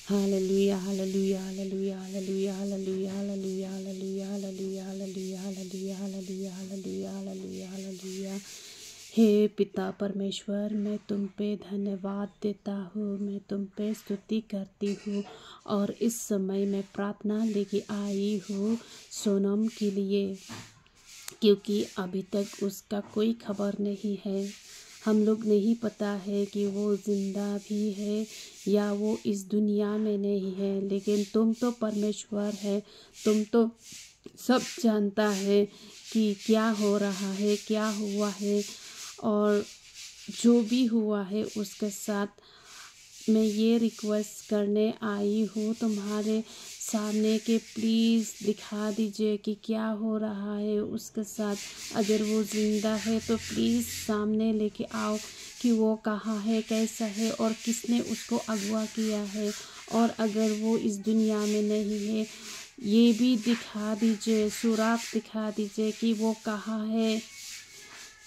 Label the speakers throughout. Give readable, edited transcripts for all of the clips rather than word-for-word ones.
Speaker 1: Hallelujah hallelujah hallelujah hallelujah hallelujah hallelujah hallelujah hallelujah hallelujah hallelujah hallelujah hallelujah hallelujah hallelujah. हे पिता परमेश्वर, मैं तुम पे धन्यवाद देता हूँ, मैं तुम पे स्तुति करती हूँ। और इस समय मैं प्रार्थना लेके आई हूँ सोनम के लिए, क्योंकि अभी तक उसका कोई खबर नहीं है। हम लोग नहीं पता है कि वो जिंदा भी है या वो इस दुनिया में नहीं है, लेकिन तुम तो परमेश्वर है, तुम तो सब जानता है कि क्या हो रहा है, क्या हुआ है। और जो भी हुआ है उसके साथ मैं ये रिक्वेस्ट करने आई हूँ तुम्हारे सामने कि प्लीज़ दिखा दीजिए कि क्या हो रहा है उसके साथ। अगर वो ज़िंदा है तो प्लीज़ सामने लेके आओ कि वो कहाँ है, कैसा है और किसने उसको अगवा किया है। और अगर वो इस दुनिया में नहीं है, ये भी दिखा दीजिए, सुराग दिखा दीजिए कि वो कहाँ है,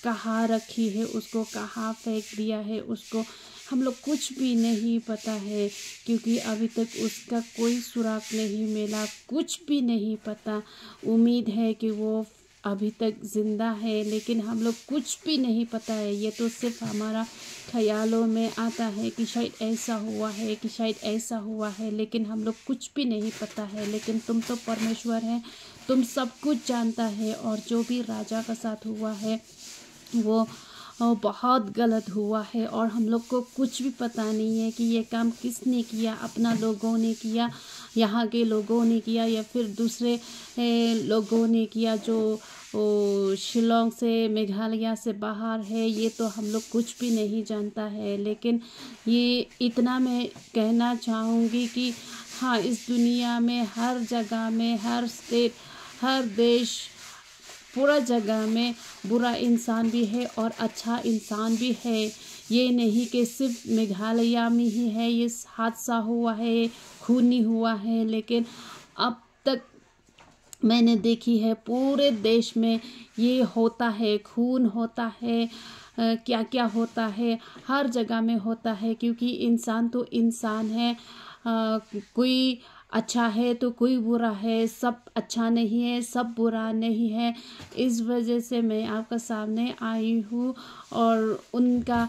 Speaker 1: कहाँ रखी है उसको, कहाँ फेंक दिया है उसको। हम लोग कुछ भी नहीं पता है, क्योंकि अभी तक उसका कोई सुराग नहीं मिला, कुछ भी नहीं पता। उम्मीद है कि वो अभी तक जिंदा है, लेकिन हम लोग कुछ भी नहीं पता है। ये तो सिर्फ हमारा ख्यालों में आता है कि शायद ऐसा हुआ है, कि शायद ऐसा हुआ है, लेकिन हम लोग कुछ भी नहीं पता है। लेकिन तुम तो परमेश्वर है, तुम सब कुछ जानता है। और जो भी राजा का साथ हुआ है वो बहुत गलत हुआ है, और हम लोग को कुछ भी पता नहीं है कि ये काम किसने किया, अपना लोगों ने किया, यहाँ के लोगों ने किया, या फिर दूसरे लोगों ने किया जो शिलोंग से, मेघालय से बाहर है। ये तो हम लोग कुछ भी नहीं जानता है। लेकिन ये इतना मैं कहना चाहूँगी कि हाँ, इस दुनिया में हर जगह में, हर स्टेट, हर देश, पूरा जगह में बुरा इंसान भी है और अच्छा इंसान भी है। ये नहीं कि सिर्फ मेघालय में ही है ये हादसा हुआ है, खूनी हुआ है, लेकिन अब तक मैंने देखी है पूरे देश में ये होता है, खून होता है, क्या क्या होता है, हर जगह में होता है। क्योंकि इंसान तो इंसान है, कोई अच्छा है तो कोई बुरा है, सब अच्छा नहीं है, सब बुरा नहीं है। इस वजह से मैं आपका सामने आई हूँ। और उनका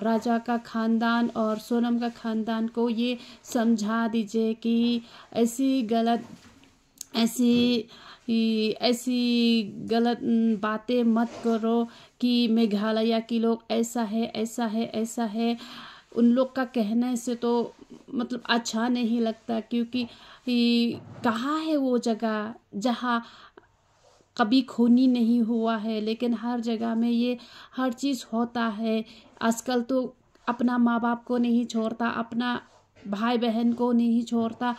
Speaker 1: राजा का ख़ानदान और सोनम का ख़ानदान को ये समझा दीजिए कि ऐसी गलत बातें मत करो कि मेघालय के लोग ऐसा है, ऐसा है, ऐसा है। उन लोग का कहने से तो मतलब अच्छा नहीं लगता, क्योंकि कहाँ है वो जगह जहाँ कभी खूनी नहीं हुआ है, लेकिन हर जगह में ये हर चीज़ होता है। आजकल तो अपना माँ बाप को नहीं छोड़ता, अपना भाई बहन को नहीं छोड़ता,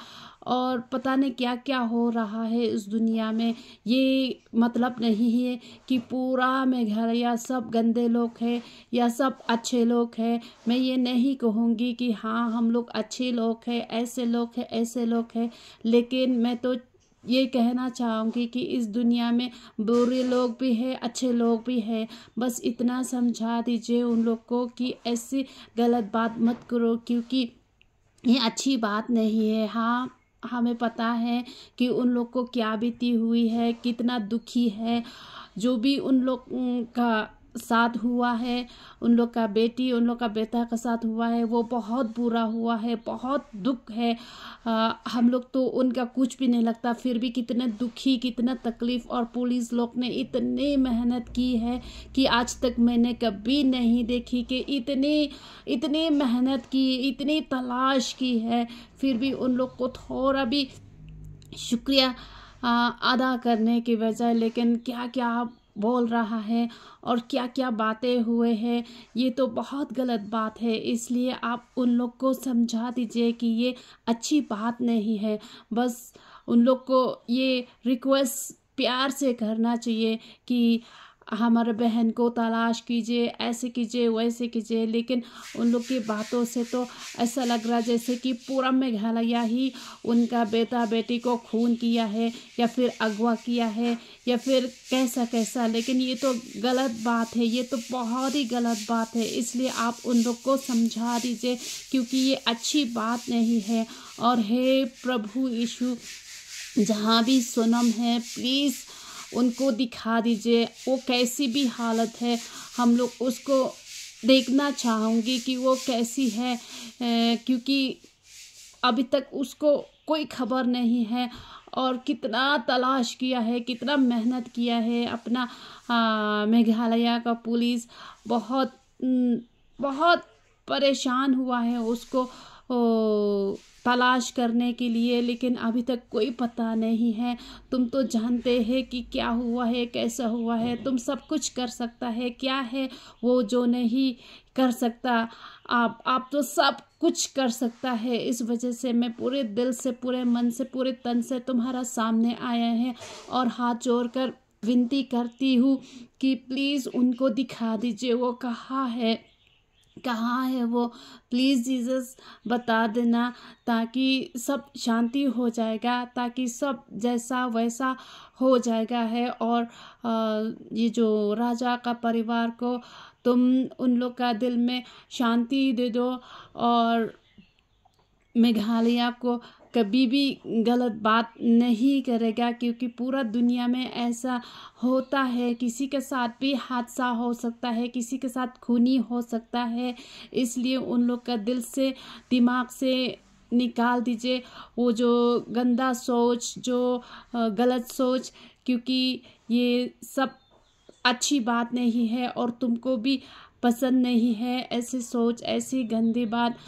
Speaker 1: और पता नहीं क्या क्या हो रहा है इस दुनिया में। ये मतलब नहीं है कि पूरा मेघालय सब गंदे लोग हैं या सब अच्छे लोग हैं। मैं ये नहीं कहूँगी कि हाँ हम लोग अच्छे लोग हैं, ऐसे लोग हैं, ऐसे लोग हैं। लेकिन मैं तो ये कहना चाहूँगी कि इस दुनिया में बुरे लोग भी हैं, अच्छे लोग भी हैं। बस इतना समझा दीजिए उन लोग को कि ऐसी गलत बात मत करो, क्योंकि ये अच्छी बात नहीं है। हाँ, हमें पता है कि उन लोग को क्या बीती हुई है, कितना दुखी है। जो भी उन लोग का साथ हुआ है, उन लोग का बेटी, उन लोग का बेटा का साथ हुआ है, वो बहुत बुरा हुआ है, बहुत दुख है। हम लोग तो उनका कुछ भी नहीं लगता, फिर भी कितने दुखी, कितना तकलीफ। और पुलिस लोग ने इतनी मेहनत की है कि आज तक मैंने कभी नहीं देखी कि इतनी मेहनत की, इतनी तलाश की है, फिर भी उन लोग को थोड़ा भी शुक्रिया अदा करने की बजाय लेकिन क्या क्या बोल रहा है और क्या क्या बातें हुए हैं, ये तो बहुत गलत बात है। इसलिए आप उन लोग को समझा दीजिए कि ये अच्छी बात नहीं है। बस उन लोग को ये रिक्वेस्ट प्यार से करना चाहिए कि हमारे बहन को तलाश कीजिए, ऐसे कीजिए वैसे कीजिए। लेकिन उन लोग की बातों से तो ऐसा लग रहा जैसे कि पूरा मेघालय ही उनका बेटा बेटी को खून किया है या फिर अगवा किया है या फिर कैसा कैसा। लेकिन ये तो गलत बात है, ये तो बहुत ही गलत बात है। इसलिए आप उन लोग को समझा दीजिए, क्योंकि ये अच्छी बात नहीं है। और हे प्रभु यीशु, जहाँ भी सोनम है प्लीज़ उनको दिखा दीजिए, वो कैसी भी हालत है हम लोग उसको देखना चाहूँगी कि वो कैसी है, क्योंकि अभी तक उसको कोई खबर नहीं है। और कितना तलाश किया है, कितना मेहनत किया है अपना मेघालय का पुलिस बहुत बहुत परेशान हुआ है उसको तलाश करने के लिए, लेकिन अभी तक कोई पता नहीं है। तुम तो जानते हैं कि क्या हुआ है, कैसा हुआ है। तुम सब कुछ कर सकता है, क्या है वो जो नहीं कर सकता। आप तो सब कुछ कर सकता है। इस वजह से मैं पूरे दिल से, पूरे मन से, पूरे तन से तुम्हारा सामने आया है और हाथ जोड़कर विनती करती हूँ कि प्लीज़ उनको दिखा दीजिए वो कहाँ है, कहाँ है वो। प्लीज़ जीसस बता देना, ताकि सब शांति हो जाएगा, ताकि सब जैसा वैसा हो जाएगा है। और ये जो राजा का परिवार को तुम उन लोग का दिल में शांति दे दो और मेघालय को कभी भी गलत बात नहीं करेगा, क्योंकि पूरा दुनिया में ऐसा होता है। किसी के साथ भी हादसा हो सकता है, किसी के साथ खूनी हो सकता है। इसलिए उन लोग का दिल से, दिमाग से निकाल दीजिए वो जो गंदा सोच, जो गलत सोच, क्योंकि ये सब अच्छी बात नहीं है और तुमको भी पसंद नहीं है ऐसी सोच, ऐसी गंदी बात।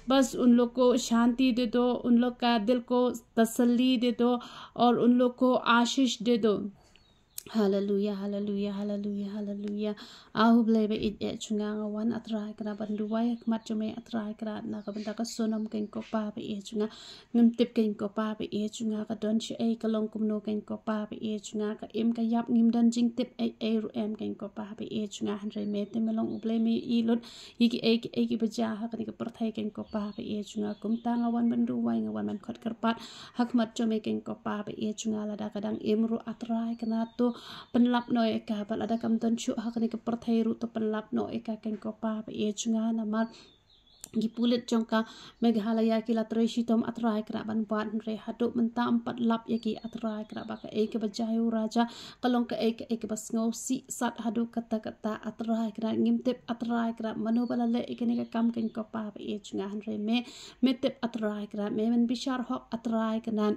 Speaker 1: बस उन लोग को शांति दे दो, उन लोग का दिल को तसल्ली दे दो और उन लोग को आशीष दे दो। Hallelujah hallelujah hallelujah hallelujah. आhu blebe it e chunga wan atrai kra banduai mat chume atrai kra na ka banda ka sonam ken ko pa be e chunga ngam tip ken ko pa be e chunga ka don che e ka long kum no ken ko pa be e chunga ka em ka yap ngim don jing tip e ru em ken ko pa be e chunga han re me te melong uble me I lut yi ki e ki baja ha ka ni ka perthai ken ko pa be e chunga kum ta nga wan banduai nga wan man khot kar pat hak mat chume ken ko pa be e chunga la da kadang em ru atrai kana to penlap no eka bal ada kam ton chu hakani ke perthai ru to penlap no eka ken ko pa be e chunga namar gipulit jongka Meghalaya ki latre shitom atrai kra ban ban re hadu mentam pat lap yaki atrai kra ba ka ek bajayu raja kalong ka ek bas ngau si sat hadu kata kata atrai kra ngimtep atrai kra manobala le ekene ka kam ken ko pa be e chunga han re me tep atrai kra me men bishar hok atrai knan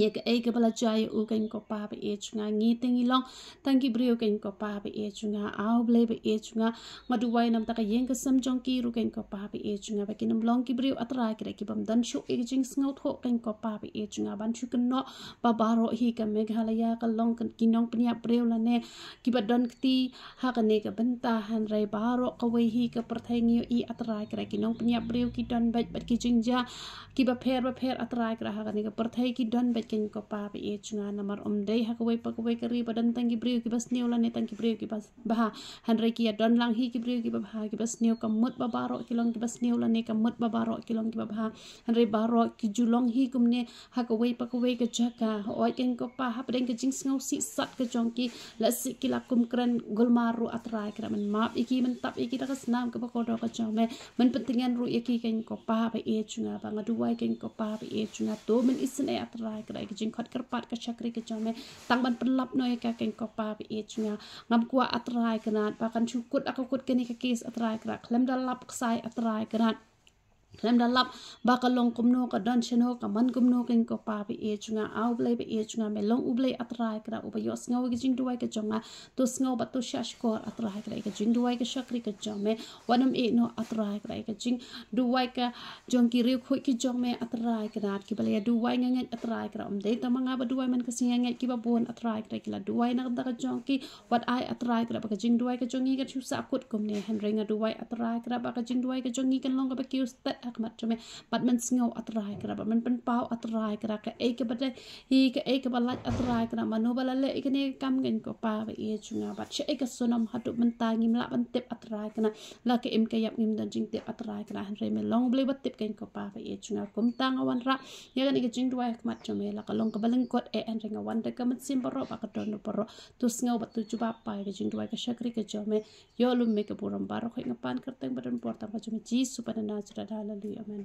Speaker 1: ye ka e bala jai u ken ko pa be e chunga ngi tengi long tangi brio ken ko pa be e chunga aw ble be e chunga madu wai nam ta ka yeng ka sam jong ki ru ken ko pa be e chunga ba kinam long ki brio atrai kre ki bam dan shu e jing sngot ho ken ko pa be e chunga ban shu ken no ba baro hi ka Meghalaya ka long kan kinong pnya brio la ne ki ba don kti ha ka ne ka banta han re baro ka wei hi ka perthai ngi I atrai kre kinong pnya brio ki don ba ki jingja ki ba pher atrai kra ha ka ne ka perthai ki don ken ko pa be e chunga namar dei ha ko wei pa ko wei kari badan tangi brio ki bas neu la ne tangi brio ki bas bah han re ki don lang hi ki brio ki ba ki bas neu ka mut ba baro ki long ki bas neu la ne ka mut ba baro ki long ki ba han re baro ki julong hi kum ne ha ko wei pa ko wei ka jaka oi ken ko pa ha pedeng ke jing ngau si sat ke jong ki la si ki la kum kran gulmaru atrai kra man map iki man tap iki da kas nam ka ba ko do ka jong me man pentingan ru iki ken ko pa be e chunga ba ngaduai ken ko pa be e chunga to men isen e atrai kra ke jing khot kerpat ke chakri ke jome tang ban pelap no ka ken ko pa be e chunga ngam kwa atrai kanat pa kan chukut aku kut ke ni ka kes atrai kra klem dalap ksai atrai kanat klem dalap ba ka long kumno ka don cheno ka man kumno ken ko pa be e chunga aw ble be e chunga me long uble atrai kra uba yos ngau ke jing duai ke jonga to ngau ba to shashkor atrai kra ke jing duai ke chakri ke jome wanam e no atrai kra ke jing duai ka jong ki riu khoi ki jong me atrai kanat ki bale duai nganget atrai kra de tamanga ba duai man ka singanget ki ba bon atrai kra ki la duai na da ka jong ki wat ai atrai kra ba ka jing duai ke jongi ka chu sa kut kum ne han renga duai atrai kra ba ka jing duai ke jongi kan long ka ba ki ustat akmat cuma bat men singau atrai kera bat men penpau atrai kera ke ke bat hi ke balat atrai kera manu balale ikene kam gen ko pa ba ye chunga bat che ke sonam hatu mentangi mla ban tip atrai kena la ke im ke yap ngim dan jing tip atrai kena han re me long ble bat tip gen ko pa ba ye chunga kum tang awan ra ya kan ke jing dua akmat cuma la ka long ke baleng kot an ring awan de ka mat sim baro ba ka don baro tu singau bat tu juba pa ke jing dua ke syakri ke jome yo lum me ke buram baro ke ngapan kerteng badan porta ba cuma jisu pada nazra haleluya amen.